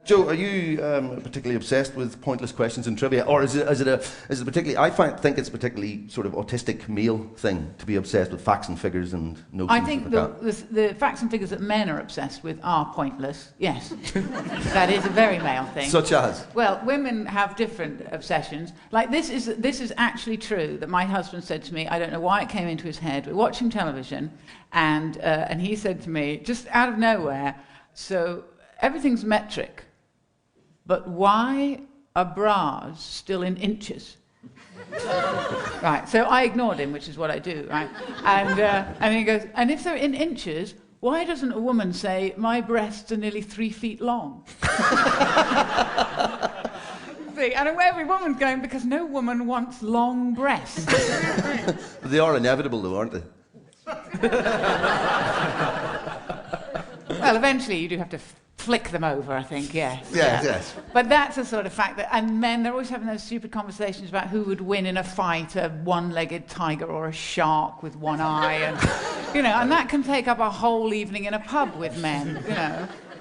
Joe, are you particularly obsessed with pointless questions and trivia, or is it particularly? I think it's a particularly sort of autistic male thing to be obsessed with facts and figures and notions. I think the facts and figures that men are obsessed with are pointless. Yes, that is a very male thing. Such as? Well, women have different obsessions. Like this is actually true. That my husband said to me. I don't know why it came into his head. We're watching television, and he said to me just out of nowhere. So everything's metric. But why are bras still in inches? Right, so I ignored him, which is what I do, right? And he goes, and if they're in inches, why doesn't a woman say, my breasts are nearly 3 feet long? See, and every woman's going, because no woman wants long breasts. They are inevitable, though, aren't they? Well, eventually you do have to flick them over, I think, yes. Yes. But that's a sort of fact that, and men, they're always having those stupid conversations about who would win in a fight, a one-legged tiger or a shark with one eye, and, and that can take up a whole evening in a pub with men,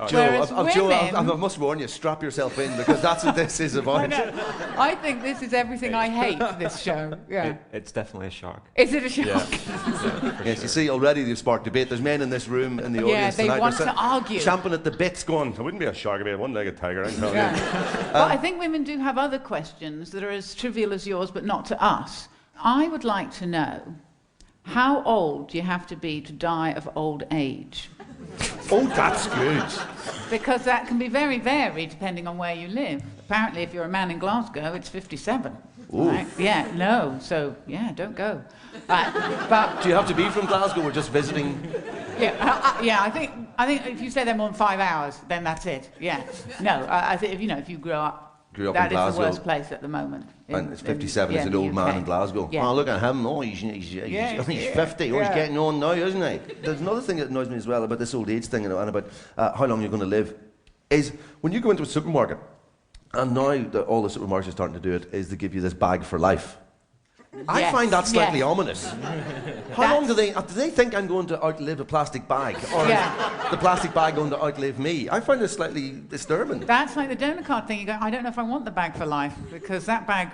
Joe, I must warn you, strap yourself in, because that's what this is about. I think this is everything I hate, this show. Yeah. It's definitely a shark. Is it a shark? Yeah. Yes, you see, already they've sparked debate. There's men in this room, in the audience tonight. Yeah, they want to argue. Champing at the bits, going, I wouldn't be a shark, I'd be a one-legged tiger. I can tell you. But I think women do have other questions that are as trivial as yours, but not to us. I would like to know, how old do you have to be to die of old age? Oh, that's good. Because that can be very varied depending on where you live. Apparently, if you're a man in Glasgow, it's 57. Right? Yeah, no, so, don't go. But do you have to be from Glasgow or just visiting? Yeah, I think if you stay there more than 5 hours, then that's it. Yeah. No, I think if you grew up that in is the worst place at the moment. And it's 57 is an old man in Glasgow. Yeah. Oh, look at him. Oh, he's 50. Oh, he's getting on now, isn't he? There's another thing that annoys me as well about this old age thing and about how long you're going to live is when you go into a supermarket, and now that all the supermarkets are starting to do it, is they give you this bag for life. I find that slightly ominous. How long do they think I'm going to outlive a plastic bag? Or is the plastic bag going to outlive me? I find it slightly disturbing. That's like the donor card thing. You go, I don't know if I want the bag for life, because that bag,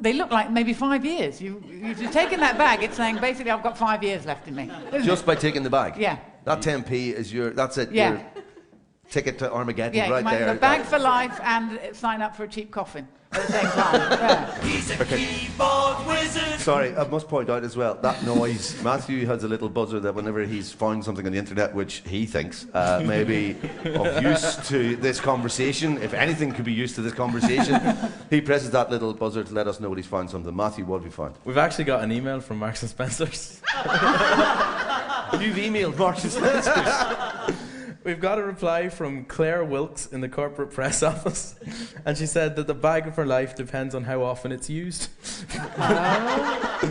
they look like maybe 5 years. You've taken that bag, it's saying basically I've got 5 years left in me. Just by taking the bag? Yeah. That 10p is that's it. Yeah. Your ticket to Armageddon right there. The bag for life and sign up for a cheap coffin at the same time. He's a keyboard wizard. Sorry, I must point out as well, that noise, Matthew has a little buzzer that whenever he's found something on the internet which he thinks may be of use to this conversation, if anything could be used to this conversation, he presses that little buzzer to let us know what he's found something. Matthew, what have you found? We've actually got an email from Marks & Spencer's. You've emailed Marks & Spencer's? We've got a reply from Claire Wilkes in the corporate press office, and she said that the bag for life depends on how often it's used.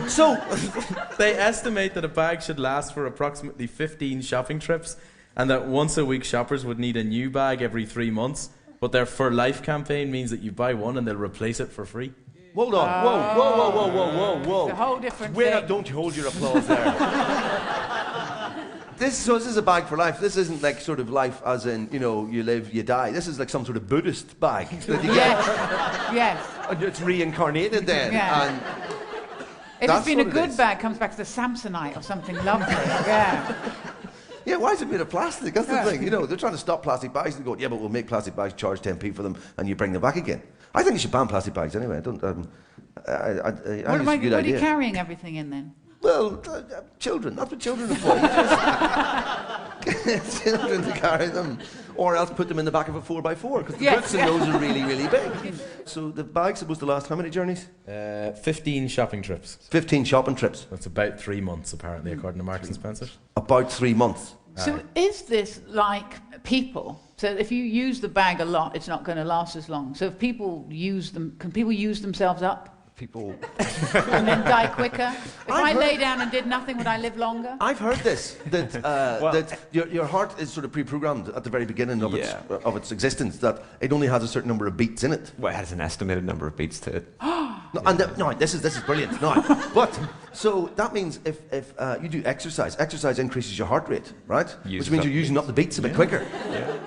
So, they estimate that a bag should last for approximately 15 shopping trips, and that once a week shoppers would need a new bag every 3 months, but their For Life campaign means that you buy one and they'll replace it for free. Hold on. Whoa. It's a whole different thing. Don't you hold your applause there. This is a bag for life. This isn't like sort of life as in, you live, you die. This is like some sort of Buddhist bag that you get. Yes. And it's reincarnated then. Yeah. And if it's been a good bag, comes back to the Samsonite or something lovely. Yeah. Yeah, why is it made of plastic? That's the thing. They're trying to stop plastic bags and go, but we'll make plastic bags, charge 10p for them, and you bring them back again. I think you should ban plastic bags anyway. I don't. What are you carrying everything in then? Well, children. That's what children are for. Get children to carry them. Or else put them in the back of a 4x4, because the boots in those are really, really big. So the bag's supposed to last how many journeys? 15 shopping trips. 15 shopping trips. That's about 3 months, apparently, according to Marks & Spencer. About 3 months. So is this like people? So if you use the bag a lot, it's not going to last as long. So if people use them, can people use themselves up? People and then die quicker. If I lay down and did nothing, would I live longer? I've heard this that your heart is sort of pre-programmed at the very beginning of its existence, that it only has a certain number of beats in it. Well, it has an estimated number of beats to it. This is brilliant. But so that means if you do exercise increases your heart rate, right? Which means you're using up the beats a bit quicker. Yeah.